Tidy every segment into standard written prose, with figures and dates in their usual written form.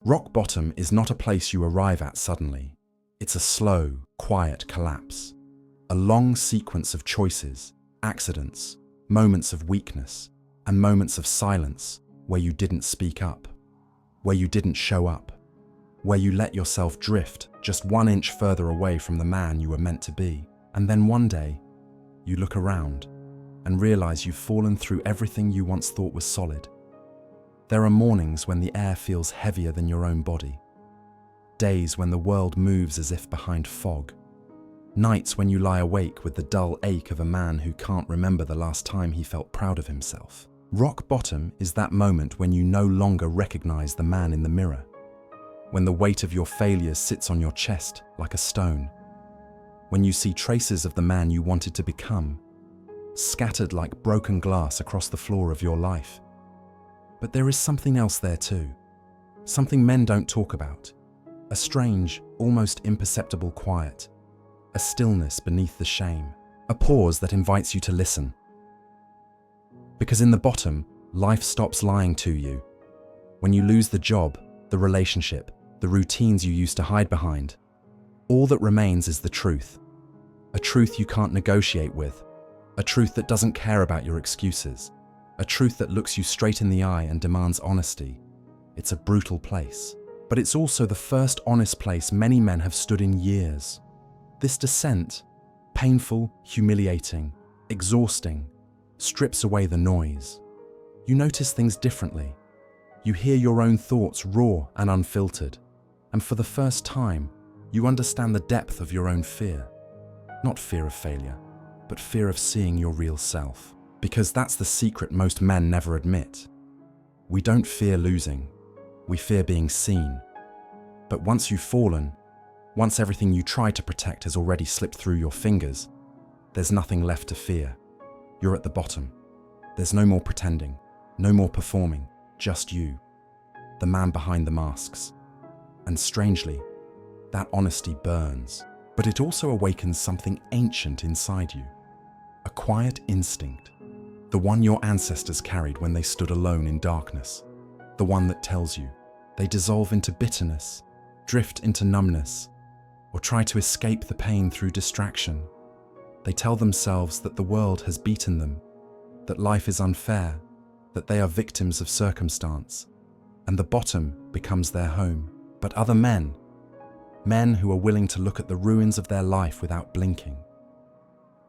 Rock bottom is not a place you arrive at suddenly. It's a slow, quiet collapse. A long sequence of choices, accidents, moments of weakness, and moments of silence where you didn't speak up, where you didn't show up, where you let yourself drift just 1 inch further away from the man you were meant to be. And then one day, you look around and realize you've fallen through everything you once thought was solid. There are mornings when the air feels heavier than your own body. Days when the world moves as if behind fog. Nights when you lie awake with the dull ache of a man who can't remember the last time he felt proud of himself. Rock bottom is that moment when you no longer recognize the man in the mirror. When the weight of your failures sits on your chest like a stone. When you see traces of the man you wanted to become, scattered like broken glass across the floor of your life. But there is something else there too. Something men don't talk about. A strange, almost imperceptible quiet. A stillness beneath the shame. A pause that invites you to listen. Because in the bottom, life stops lying to you. When you lose the job, the relationship, the routines you used to hide behind, all that remains is the truth. A truth you can't negotiate with. A truth that doesn't care about your excuses. A truth that looks you straight in the eye and demands honesty. It's a brutal place. But it's also the first honest place many men have stood in years. This descent, painful, humiliating, exhausting, strips away the noise. You notice things differently. You hear your own thoughts raw and unfiltered. And for the first time, you understand the depth of your own fear. Not fear of failure, but fear of seeing your real self. Because that's the secret most men never admit. We don't fear losing. We fear being seen. But once you've fallen, once everything you try to protect has already slipped through your fingers, there's nothing left to fear. You're at the bottom. There's no more pretending, no more performing, just you, the man behind the masks. And strangely, that honesty burns, but it also awakens something ancient inside you. A quiet instinct, the one your ancestors carried when they stood alone in darkness, the one that tells you they dissolve into bitterness, drift into numbness, or try to escape the pain through distraction. They tell themselves that the world has beaten them, that life is unfair, that they are victims of circumstance, and the bottom becomes their home. But other men who are willing to look at the ruins of their life without blinking,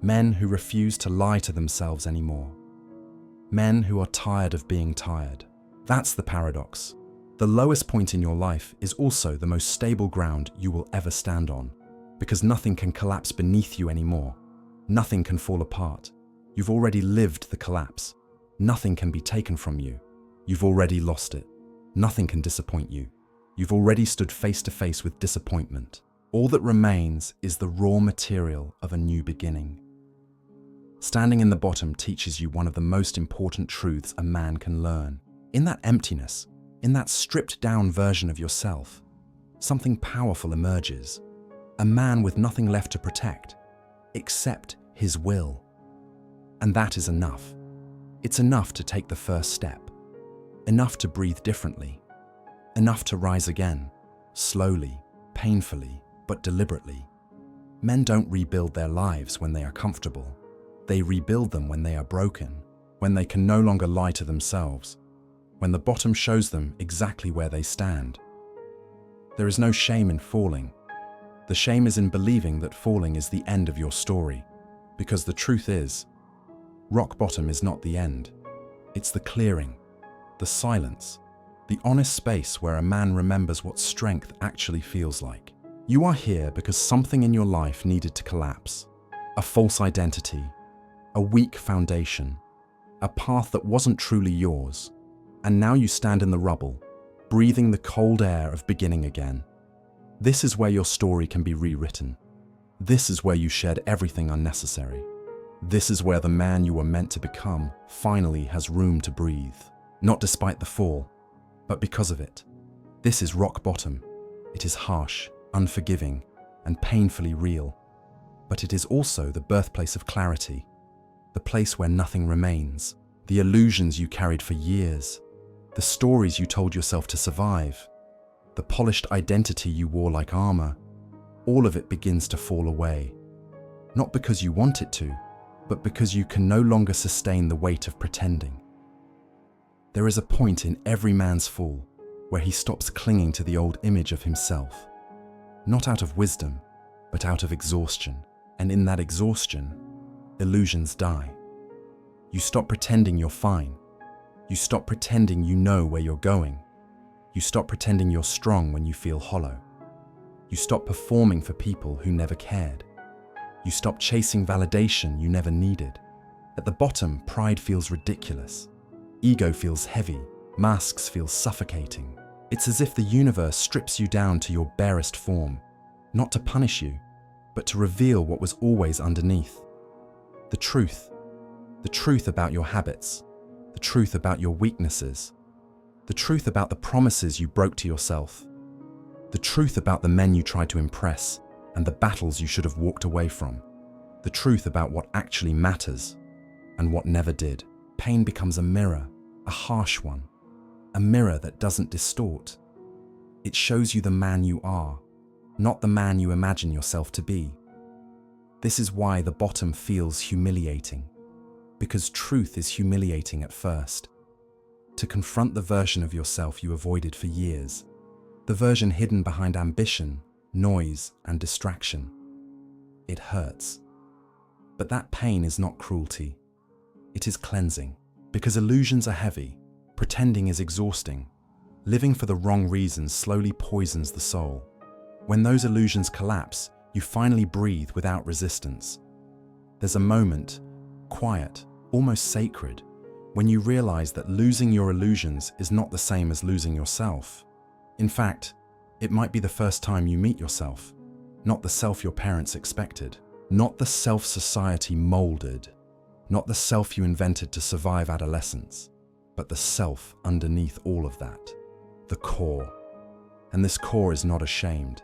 men who refuse to lie to themselves anymore, men who are tired of being tired. That's the paradox. The lowest point in your life is also the most stable ground you will ever stand on, because nothing can collapse beneath you anymore. Nothing can fall apart. You've already lived the collapse. Nothing can be taken from you. You've already lost it. Nothing can disappoint you. You've already stood face to face with disappointment. All that remains is the raw material of a new beginning. Standing in the bottom teaches you one of the most important truths a man can learn. In that emptiness, in that stripped-down version of yourself, something powerful emerges. A man with nothing left to protect, except his will. And that is enough. It's enough to take the first step. Enough to breathe differently. Enough to rise again, slowly, painfully, but deliberately. Men don't rebuild their lives when they are comfortable. They rebuild them when they are broken, when they can no longer lie to themselves, when the bottom shows them exactly where they stand. There is no shame in falling. The shame is in believing that falling is the end of your story, because the truth is, rock bottom is not the end. It's the clearing, the silence, the honest space where a man remembers what strength actually feels like. You are here because something in your life needed to collapse. A false identity, a weak foundation, a path that wasn't truly yours. And now you stand in the rubble, breathing the cold air of beginning again. This is where your story can be rewritten. This is where you shed everything unnecessary. This is where the man you were meant to become finally has room to breathe. Not despite the fall, but because of it. This is rock bottom. It is harsh, unforgiving, and painfully real. But it is also the birthplace of clarity, the place where nothing remains, the illusions you carried for years, the stories you told yourself to survive. the polished identity you wore like armor, all of it begins to fall away. Not because you want it to, but because you can no longer sustain the weight of pretending. There is a point in every man's fall where he stops clinging to the old image of himself, not out of wisdom, but out of exhaustion. And in that exhaustion, illusions die. You stop pretending you're fine. You stop pretending you know where you're going. You stop pretending you're strong when you feel hollow. You stop performing for people who never cared. You stop chasing validation you never needed. At the bottom, pride feels ridiculous. Ego feels heavy. Masks feel suffocating. It's as if the universe strips you down to your barest form, not to punish you, but to reveal what was always underneath. The truth about your habits, the truth about your weaknesses, the truth about the promises you broke to yourself, the truth about the men you tried to impress and the battles you should have walked away from, the truth about what actually matters and what never did. Pain becomes a mirror, a harsh one, a mirror that doesn't distort. It shows you the man you are, not the man you imagine yourself to be. This is why the bottom feels humiliating, because truth is humiliating at first. To confront the version of yourself you avoided for years, the version hidden behind ambition, noise, and distraction. It hurts. But that pain is not cruelty. It is cleansing, because illusions are heavy, pretending is exhausting. Living for the wrong reasons slowly poisons the soul. When those illusions collapse, you finally breathe without resistance. There's a moment, quiet, almost sacred, when you realize that losing your illusions is not the same as losing yourself. In fact, it might be the first time you meet yourself, not the self your parents expected, not the self society molded, not the self you invented to survive adolescence, but the self underneath all of that, the core. And this core is not ashamed,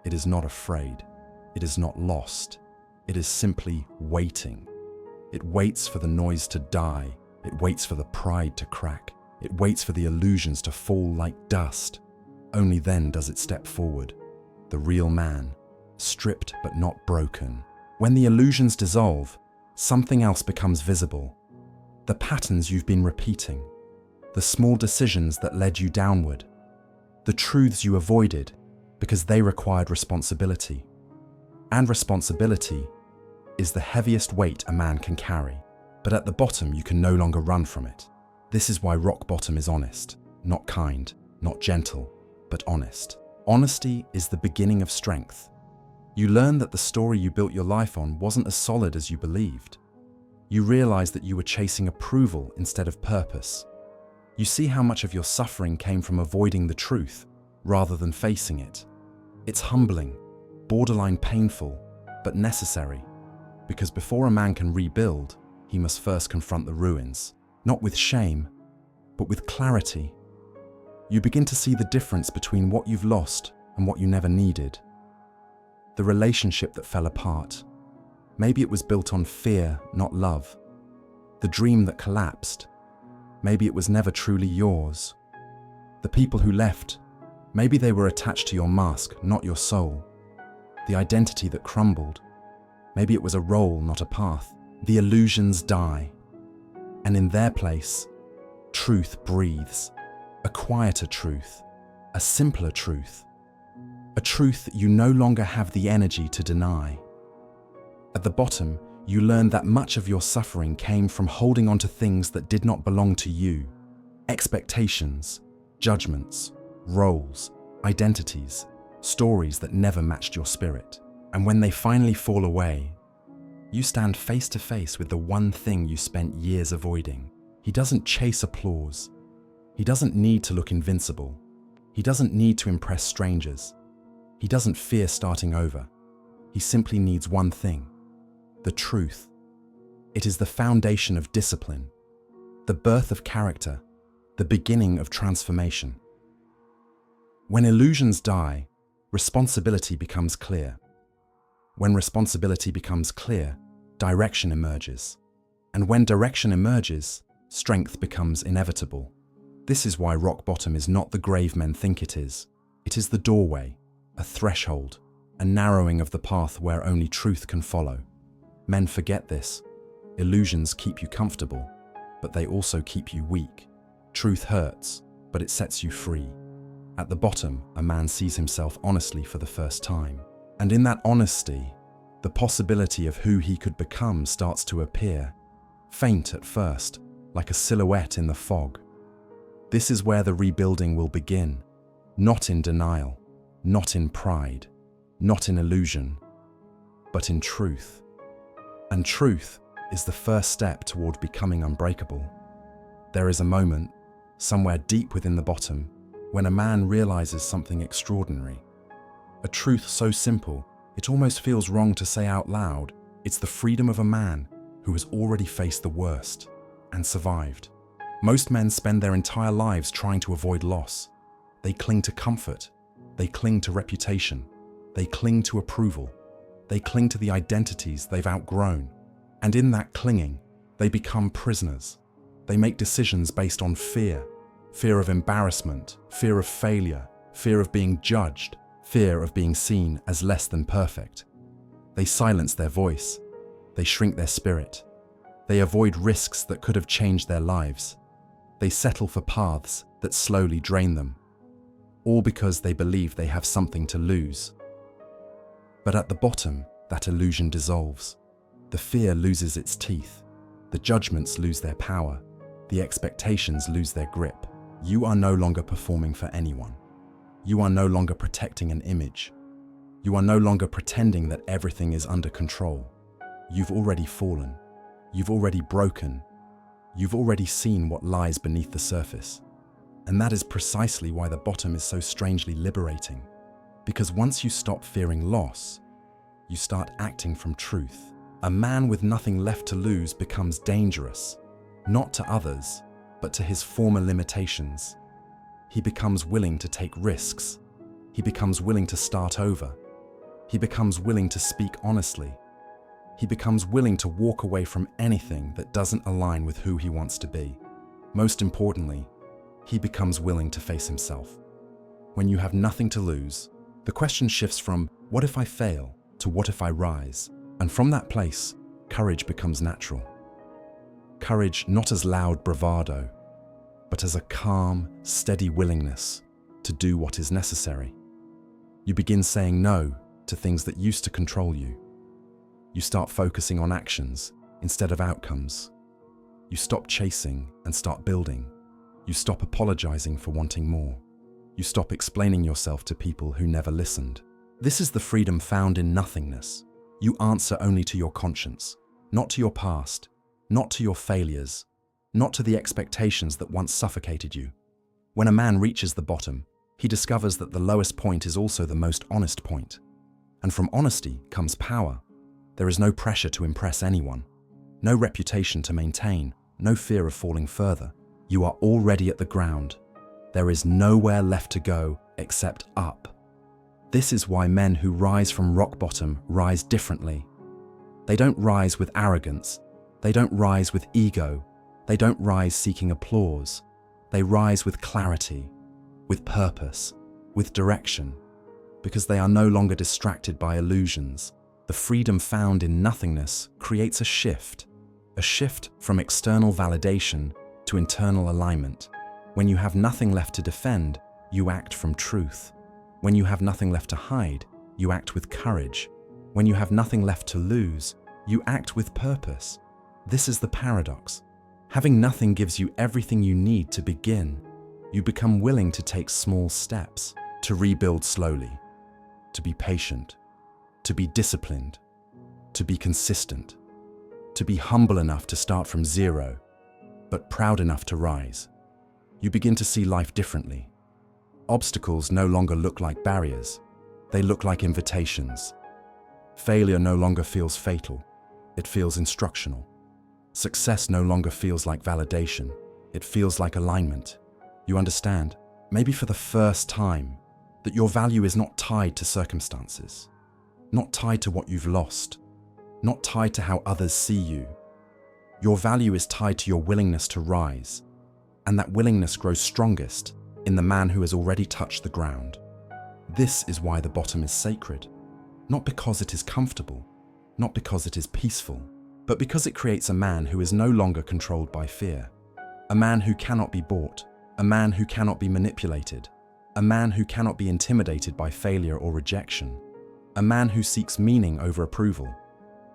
it is not afraid, it is not lost, it is simply waiting. It waits for the noise to die, it waits for the pride to crack, it waits for the illusions to fall like dust. Only then does it step forward, the real man, stripped but not broken. When the illusions dissolve, something else becomes visible. The patterns you've been repeating, the small decisions that led you downward, the truths you avoided because they required responsibility. And responsibility is the heaviest weight a man can carry. But at the bottom, you can no longer run from it. This is why rock bottom is honest, not kind, not gentle, but honest. Honesty is the beginning of strength. You learn that the story you built your life on wasn't as solid as you believed. You realize that you were chasing approval instead of purpose. You see how much of your suffering came from avoiding the truth rather than facing it. It's humbling, borderline painful, but necessary, because before a man can rebuild, he must first confront the ruins, not with shame, but with clarity. You begin to see the difference between what you've lost and what you never needed. The relationship that fell apart. Maybe it was built on fear, not love. The dream that collapsed. Maybe it was never truly yours. The people who left. Maybe they were attached to your mask, not your soul. The identity that crumbled. Maybe it was a role, not a path. The illusions die. And in their place, truth breathes. A quieter truth. A simpler truth. A truth that you no longer have the energy to deny. At the bottom, you learn that much of your suffering came from holding on to things that did not belong to you. Expectations, judgments, roles, identities, stories that never matched your spirit. And when they finally fall away, you stand face to face with the one thing you spent years avoiding. He doesn't chase applause. He doesn't need to look invincible. He doesn't need to impress strangers. He doesn't fear starting over. He simply needs one thing: the truth. It is the foundation of discipline, the birth of character, the beginning of transformation. When illusions die, responsibility becomes clear. When responsibility becomes clear, direction emerges. And when direction emerges, strength becomes inevitable. This is why rock bottom is not the grave men think it is. It is the doorway, a threshold, a narrowing of the path where only truth can follow. Men forget this. Illusions keep you comfortable, but they also keep you weak. Truth hurts, but it sets you free. At the bottom, a man sees himself honestly for the first time. And in that honesty, the possibility of who he could become starts to appear, faint at first, like a silhouette in the fog. This is where the rebuilding will begin, not in denial, not in pride, not in illusion, but in truth. And truth is the first step toward becoming unbreakable. There is a moment, somewhere deep within the bottom, when a man realizes something extraordinary. A truth so simple, it almost feels wrong to say out loud. It's the freedom of a man who has already faced the worst and survived. Most men spend their entire lives trying to avoid loss. They cling to comfort. They cling to reputation. They cling to approval. They cling to the identities they've outgrown. And in that clinging, they become prisoners. They make decisions based on fear. Fear of embarrassment, fear of failure, fear of being judged, fear of being seen as less than perfect. They silence their voice. They shrink their spirit. They avoid risks that could have changed their lives. They settle for paths that slowly drain them, all because they believe they have something to lose. But at the bottom, that illusion dissolves. The fear loses its teeth. The judgments lose their power. The expectations lose their grip. You are no longer performing for anyone. You are no longer protecting an image. You are no longer pretending that everything is under control. You've already fallen. You've already broken. You've already seen what lies beneath the surface. And that is precisely why the bottom is so strangely liberating. Because once you stop fearing loss, you start acting from truth. A man with nothing left to lose becomes dangerous, not to others, but to his former limitations. He becomes willing to take risks. He becomes willing to start over. He becomes willing to speak honestly. He becomes willing to walk away from anything that doesn't align with who he wants to be. Most importantly, he becomes willing to face himself. When you have nothing to lose, the question shifts from "what if I fail" to "what if I rise?" And from that place, courage becomes natural. Courage not as loud bravado, but as a calm, steady willingness to do what is necessary. You begin saying no to things that used to control you. You start focusing on actions instead of outcomes. You stop chasing and start building. You stop apologizing for wanting more. You stop explaining yourself to people who never listened. This is the freedom found in nothingness. You answer only to your conscience, not to your past, not to your failures, not to the expectations that once suffocated you. When a man reaches the bottom, he discovers that the lowest point is also the most honest point. And from honesty comes power. There is no pressure to impress anyone, no reputation to maintain, no fear of falling further. You are already at the ground. There is nowhere left to go except up. This is why men who rise from rock bottom rise differently. They don't rise with arrogance. They don't rise with ego. They don't rise seeking applause. They rise with clarity, with purpose, with direction, because they are no longer distracted by illusions. The freedom found in nothingness creates a shift from external validation to internal alignment. When you have nothing left to defend, you act from truth. When you have nothing left to hide, you act with courage. When you have nothing left to lose, you act with purpose. This is the paradox. Having nothing gives you everything you need to begin. You become willing to take small steps, to rebuild slowly, to be patient, to be disciplined, to be consistent, to be humble enough to start from zero, but proud enough to rise. You begin to see life differently. Obstacles no longer look like barriers. They look like invitations. Failure no longer feels fatal. It feels instructional. Success no longer feels like validation. It feels like alignment. You understand, maybe for the first time, that your value is not tied to circumstances, not tied to what you've lost, not tied to how others see you. Your value is tied to your willingness to rise, and that willingness grows strongest in the man who has already touched the ground. This is why the bottom is sacred. Not because it is comfortable, not because it is peaceful, but because it creates a man who is no longer controlled by fear. A man who cannot be bought, a man who cannot be manipulated, a man who cannot be intimidated by failure or rejection, a man who seeks meaning over approval,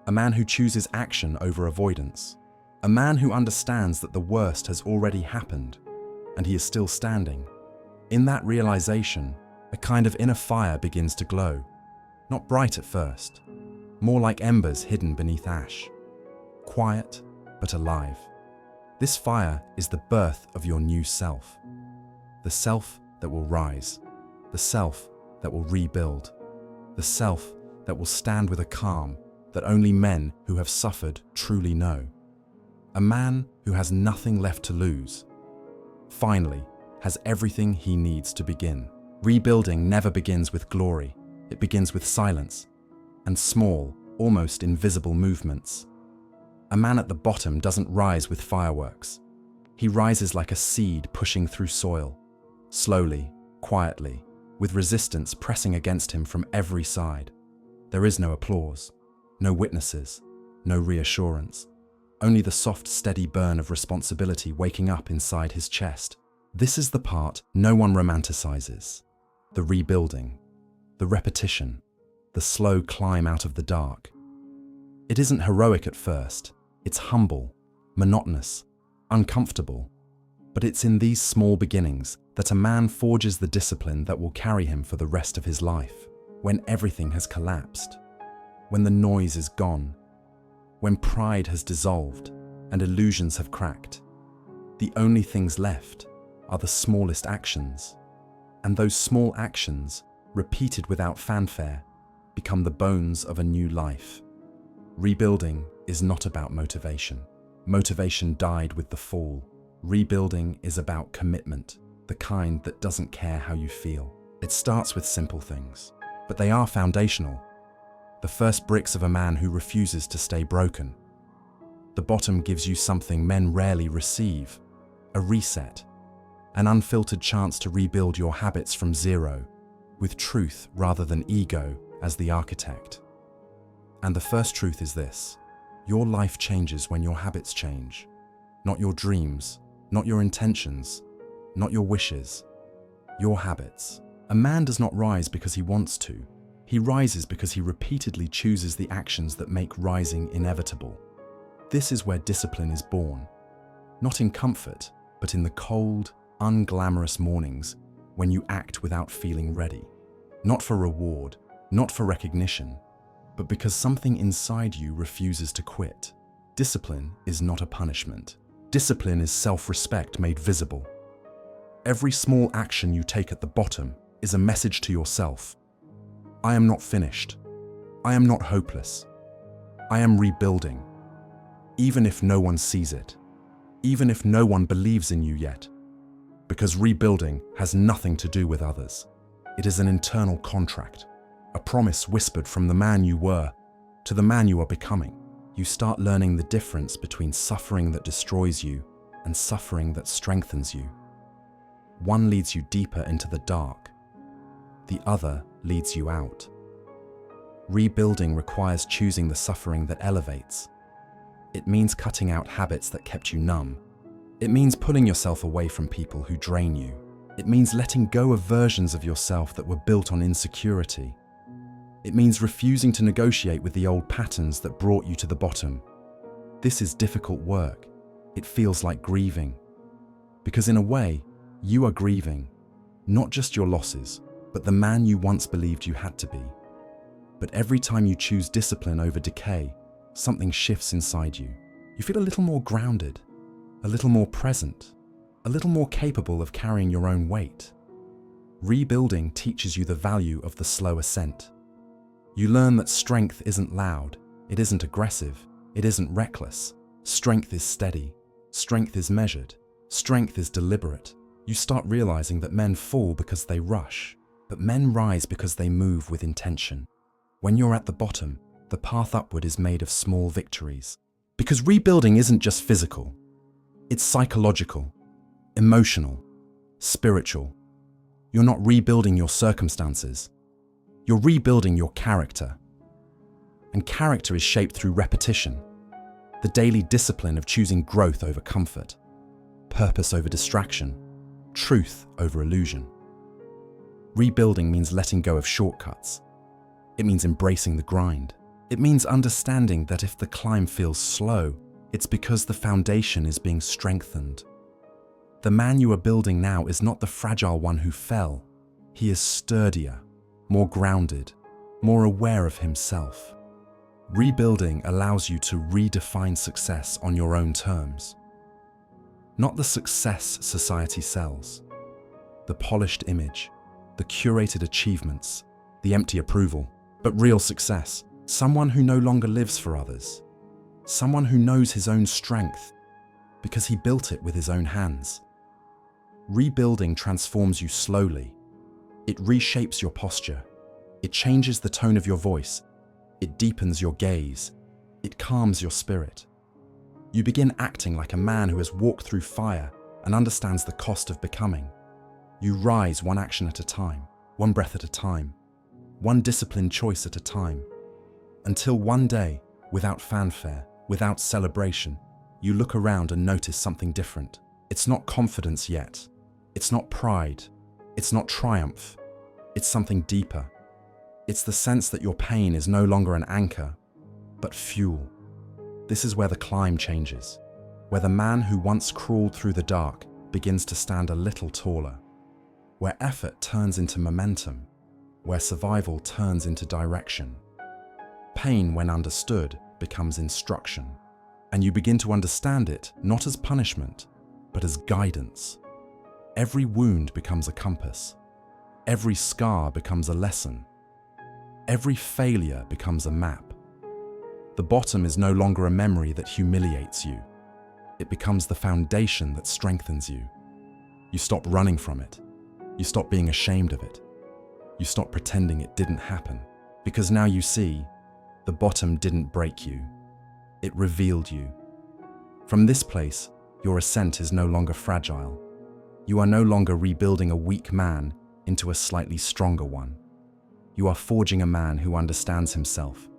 a man who chooses action over avoidance, a man who understands that the worst has already happened and he is still standing. In that realization, a kind of inner fire begins to glow, not bright at first, more like embers hidden beneath ash. Quiet, but alive. This fire is the birth of your new self. The self that will rise. The self that will rebuild. The self that will stand with a calm that only men who have suffered truly know. A man who has nothing left to lose. Finally, has everything he needs to begin. Rebuilding never begins with glory. It begins with silence and small, almost invisible movements. A man at the bottom doesn't rise with fireworks. He rises like a seed pushing through soil, slowly, quietly, with resistance pressing against him from every side. There is no applause, no witnesses, no reassurance, only the soft, steady burn of responsibility waking up inside his chest. This is the part no one romanticizes. The rebuilding, the repetition, the slow climb out of the dark. It isn't heroic at first. It's humble, monotonous, uncomfortable. But it's in these small beginnings that a man forges the discipline that will carry him for the rest of his life. When everything has collapsed, when the noise is gone, when pride has dissolved and illusions have cracked, the only things left are the smallest actions. And those small actions, repeated without fanfare, become the bones of a new life. Rebuilding is not about motivation. Motivation died with the fall. Rebuilding is about commitment, the kind that doesn't care how you feel. It starts with simple things, but they are foundational. The first bricks of a man who refuses to stay broken. The bottom gives you something men rarely receive: a reset, an unfiltered chance to rebuild your habits from zero, with truth rather than ego as the architect. And the first truth is this: your life changes when your habits change. Not your dreams, not your intentions, not your wishes, your habits. A man does not rise because he wants to. He rises because he repeatedly chooses the actions that make rising inevitable. This is where discipline is born. Not in comfort, but in the cold, unglamorous mornings when you act without feeling ready. Not for reward, not for recognition, but because something inside you refuses to quit. Discipline is not a punishment. Discipline is self-respect made visible. Every small action you take at the bottom is a message to yourself. I am not finished. I am not hopeless. I am rebuilding. Even if no one sees it. Even if no one believes in you yet. Because rebuilding has nothing to do with others. It is an internal contract. A promise whispered from the man you were to the man you are becoming. You start learning the difference between suffering that destroys you and suffering that strengthens you. One leads you deeper into the dark. The other leads you out. Rebuilding requires choosing the suffering that elevates. It means cutting out habits that kept you numb. It means pulling yourself away from people who drain you. It means letting go of versions of yourself that were built on insecurity. It means refusing to negotiate with the old patterns that brought you to the bottom. This is difficult work. It feels like grieving. Because in a way, you are grieving, not just your losses, but the man you once believed you had to be. But every time you choose discipline over decay, something shifts inside you. You feel a little more grounded, a little more present, a little more capable of carrying your own weight. Rebuilding teaches you the value of the slow ascent. You learn that strength isn't loud, it isn't aggressive, it isn't reckless. Strength is steady, strength is measured, strength is deliberate. You start realizing that men fall because they rush, but men rise because they move with intention. When you're at the bottom, the path upward is made of small victories. Because rebuilding isn't just physical, it's psychological, emotional, spiritual. You're not rebuilding your circumstances, You're rebuilding your character. And character is shaped through repetition, the daily discipline of choosing growth over comfort, purpose over distraction, truth over illusion. Rebuilding means letting go of shortcuts. It means embracing the grind. It means understanding that if the climb feels slow, it's because the foundation is being strengthened. The man you are building now is not the fragile one who fell. He is sturdier, more grounded, more aware of himself. Rebuilding allows you to redefine success on your own terms. Not the success society sells, the polished image, the curated achievements, the empty approval, but real success. Someone who no longer lives for others. Someone who knows his own strength because he built it with his own hands. Rebuilding transforms you slowly. It reshapes your posture. It changes the tone of your voice. It deepens your gaze. It calms your spirit. You begin acting like a man who has walked through fire and understands the cost of becoming. You rise one action at a time, one breath at a time, one disciplined choice at a time, until one day, without fanfare, without celebration, you look around and notice something different. It's not confidence yet. It's not pride. It's not triumph. It's something deeper. It's the sense that your pain is no longer an anchor, but fuel. This is where the climb changes, where the man who once crawled through the dark begins to stand a little taller, where effort turns into momentum, where survival turns into direction. Pain, when understood, becomes instruction, and you begin to understand it not as punishment, but as guidance. Every wound becomes a compass. Every scar becomes a lesson. Every failure becomes a map. The bottom is no longer a memory that humiliates you. It becomes the foundation that strengthens you. You stop running from it. You stop being ashamed of it. You stop pretending it didn't happen, because now you see, the bottom didn't break you. It revealed you. From this place, your ascent is no longer fragile. You are no longer rebuilding a weak man into a slightly stronger one. You are forging a man who understands himself,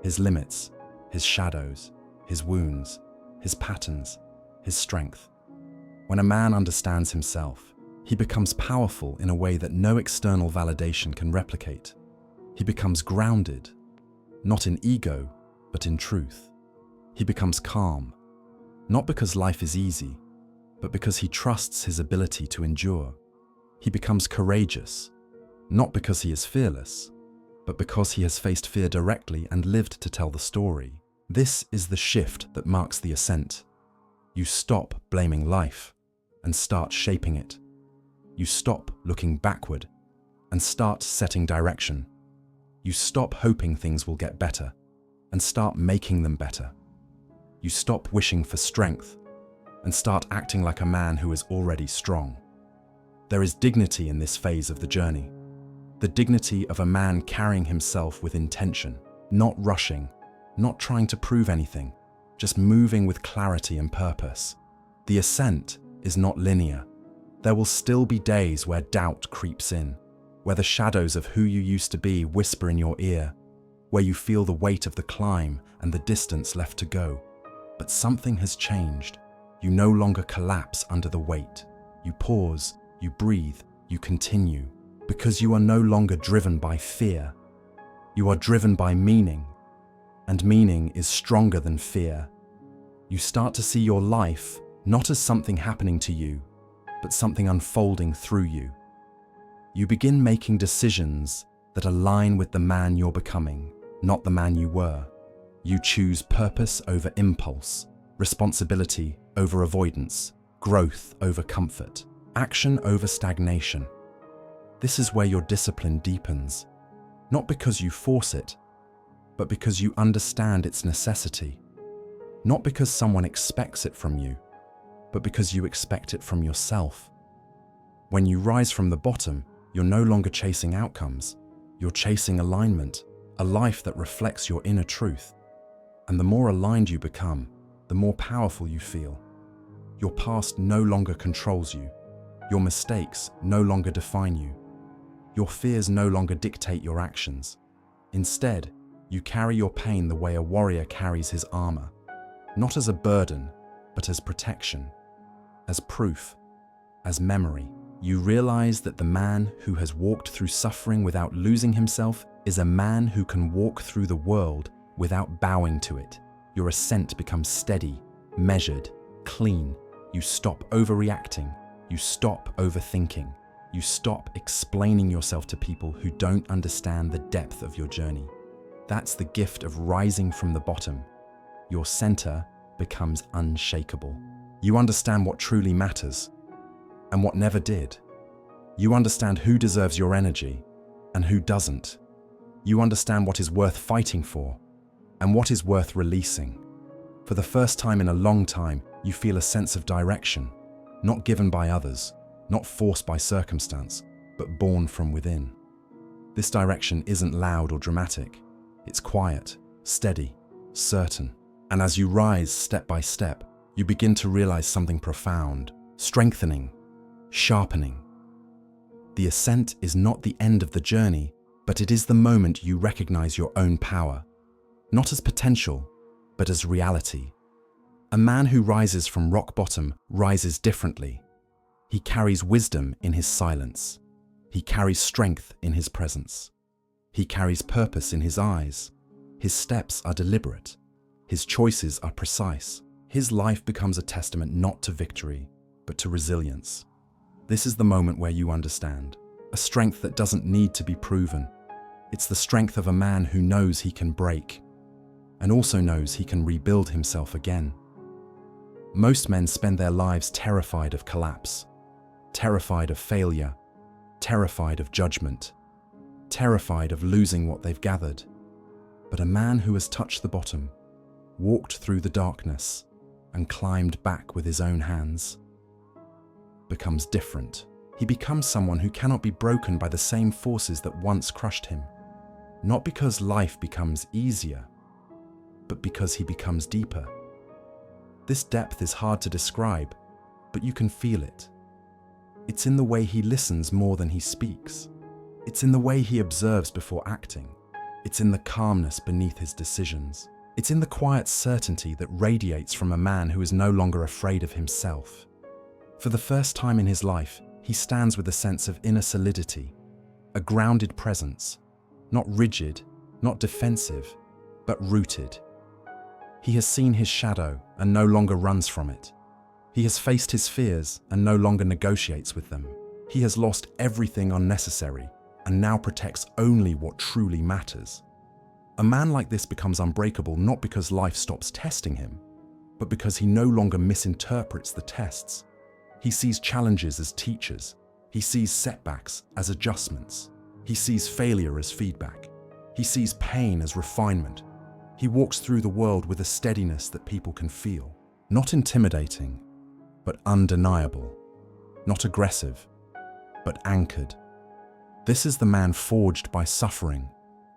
his limits, his shadows, his wounds, his patterns, his strength. When a man understands himself, he becomes powerful in a way that no external validation can replicate. He becomes grounded, not in ego, but in truth. He becomes calm, not because life is easy, but because he trusts his ability to endure. He becomes courageous, not because he is fearless, but because he has faced fear directly and lived to tell the story. This is the shift that marks the ascent. You stop blaming life and start shaping it. You stop looking backward and start setting direction. You stop hoping things will get better and start making them better. You stop wishing for strength and start acting like a man who is already strong. There is dignity in this phase of the journey. The dignity of a man carrying himself with intention, not rushing, not trying to prove anything, just moving with clarity and purpose. The ascent is not linear. There will still be days where doubt creeps in, where the shadows of who you used to be whisper in your ear, where you feel the weight of the climb and the distance left to go. But something has changed. You no longer collapse under the weight. You pause, you breathe, you continue, because you are no longer driven by fear. You are driven by meaning, and meaning is stronger than fear. You start to see your life not as something happening to you, but something unfolding through you. You begin making decisions that align with the man you're becoming, not the man you were. You choose purpose over impulse, responsibility over avoidance, growth over comfort, action over stagnation. This is where your discipline deepens, not because you force it, but because you understand its necessity. Not because someone expects it from you, but because you expect it from yourself. When you rise from the bottom, you're no longer chasing outcomes. You're chasing alignment, a life that reflects your inner truth. And the more aligned you become, the more powerful you feel. Your past no longer controls you. Your mistakes no longer define you. Your fears no longer dictate your actions. Instead, you carry your pain the way a warrior carries his armor, not as a burden, but as protection, as proof, as memory. You realize that the man who has walked through suffering without losing himself is a man who can walk through the world without bowing to it. Your ascent becomes steady, measured, clean. You stop overreacting. You stop overthinking. You stop explaining yourself to people who don't understand the depth of your journey. That's the gift of rising from the bottom. Your center becomes unshakable. You understand what truly matters and what never did. You understand who deserves your energy and who doesn't. You understand what is worth fighting for and what is worth releasing. For the first time in a long time, you feel a sense of direction, not given by others, not forced by circumstance, but born from within. This direction isn't loud or dramatic. It's quiet, steady, certain. And as you rise step by step, you begin to realize something profound, strengthening, sharpening. The ascent is not the end of the journey, but it is the moment you recognize your own power, not as potential, but as reality. A man who rises from rock bottom rises differently. He carries wisdom in his silence. He carries strength in his presence. He carries purpose in his eyes. His steps are deliberate. His choices are precise. His life becomes a testament not to victory, but to resilience. This is the moment where you understand a strength that doesn't need to be proven. It's the strength of a man who knows he can break and also knows he can rebuild himself again. Most men spend their lives terrified of collapse, terrified of failure, terrified of judgment, terrified of losing what they've gathered. But a man who has touched the bottom, walked through the darkness, and climbed back with his own hands, becomes different. He becomes someone who cannot be broken by the same forces that once crushed him. Not because life becomes easier, but because he becomes deeper. This depth is hard to describe, but you can feel it. It's in the way he listens more than he speaks. It's in the way he observes before acting. It's in the calmness beneath his decisions. It's in the quiet certainty that radiates from a man who is no longer afraid of himself. For the first time in his life, he stands with a sense of inner solidity, a grounded presence, not rigid, not defensive, but rooted. He has seen his shadow and no longer runs from it. He has faced his fears and no longer negotiates with them. He has lost everything unnecessary and now protects only what truly matters. A man like this becomes unbreakable not because life stops testing him, but because he no longer misinterprets the tests. He sees challenges as teachers. He sees setbacks as adjustments. He sees failure as feedback. He sees pain as refinement. He walks through the world with a steadiness that people can feel. Not intimidating, but undeniable. Not aggressive, but anchored. This is the man forged by suffering,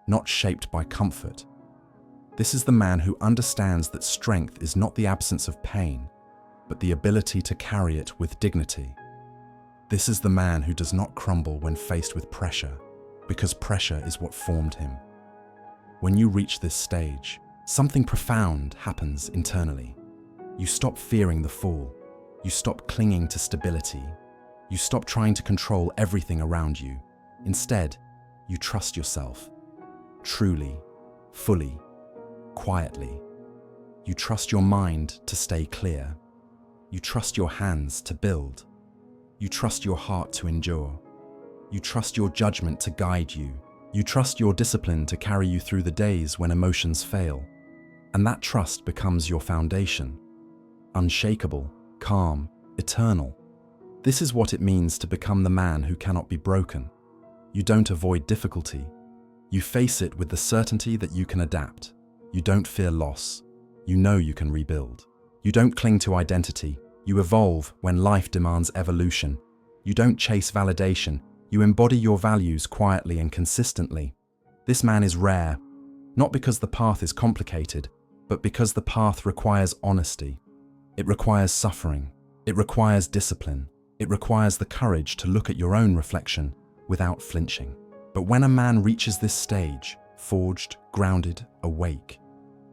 not shaped by comfort. This is the man who understands that strength is not the absence of pain, but the ability to carry it with dignity. This is the man who does not crumble when faced with pressure, because pressure is what formed him. When you reach this stage, something profound happens internally. You stop fearing the fall. You stop clinging to stability. You stop trying to control everything around you. Instead, you trust yourself. Truly, fully, quietly. You trust your mind to stay clear. You trust your hands to build. You trust your heart to endure. You trust your judgment to guide you. You trust your discipline to carry you through the days when emotions fail. And that trust becomes your foundation. Unshakable, calm, eternal. This is what it means to become the man who cannot be broken. You don't avoid difficulty. You face it with the certainty that you can adapt. You don't fear loss. You know you can rebuild. You don't cling to identity. You evolve when life demands evolution. You don't chase validation. You embody your values quietly and consistently. This man is rare, not because the path is complicated, but because the path requires honesty. It requires suffering. It requires discipline. It requires the courage to look at your own reflection without flinching. But when a man reaches this stage, forged, grounded, awake,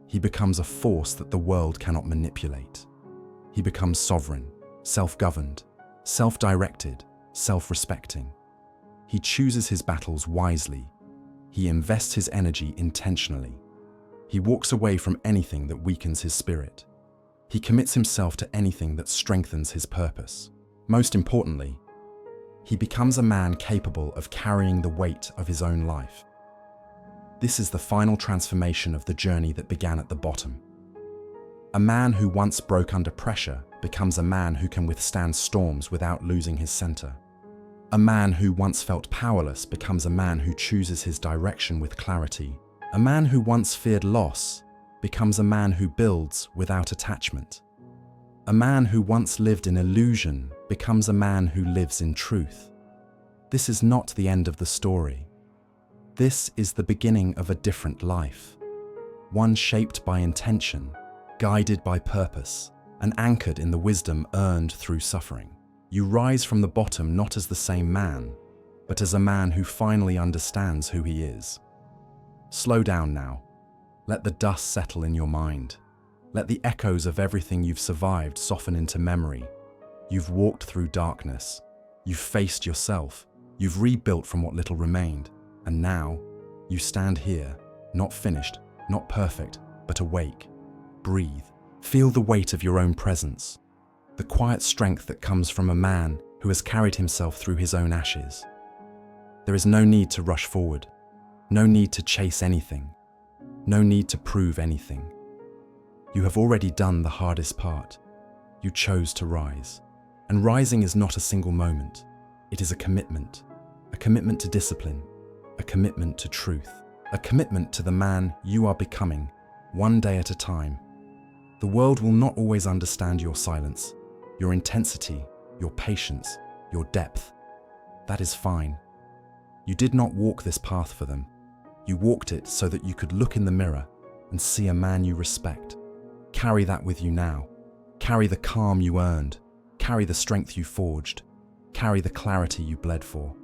he becomes a force that the world cannot manipulate. He becomes sovereign, self-governed, self-directed, self-respecting. He chooses his battles wisely. He invests his energy intentionally. He walks away from anything that weakens his spirit. He commits himself to anything that strengthens his purpose. Most importantly, he becomes a man capable of carrying the weight of his own life. This is the final transformation of the journey that began at the bottom. A man who once broke under pressure becomes a man who can withstand storms without losing his center. A man who once felt powerless becomes a man who chooses his direction with clarity. A man who once feared loss becomes a man who builds without attachment. A man who once lived in illusion becomes a man who lives in truth. This is not the end of the story. This is the beginning of a different life. One shaped by intention, guided by purpose, and anchored in the wisdom earned through suffering. You rise from the bottom not as the same man, but as a man who finally understands who he is. Slow down now. Let the dust settle in your mind. Let the echoes of everything you've survived soften into memory. You've walked through darkness. You've faced yourself. You've rebuilt from what little remained. And now, you stand here, not finished, not perfect, but awake. Breathe. Feel the weight of your own presence. The quiet strength that comes from a man who has carried himself through his own ashes. There is no need to rush forward. No need to chase anything. No need to prove anything. You have already done the hardest part. You chose to rise. And rising is not a single moment. It is a commitment to discipline, a commitment to truth, a commitment to the man you are becoming, one day at a time. The world will not always understand your silence, your intensity, your patience, your depth. That is fine. You did not walk this path for them. You walked it so that you could look in the mirror and see a man you respect. Carry that with you now. Carry the calm you earned. Carry the strength you forged. Carry the clarity you bled for.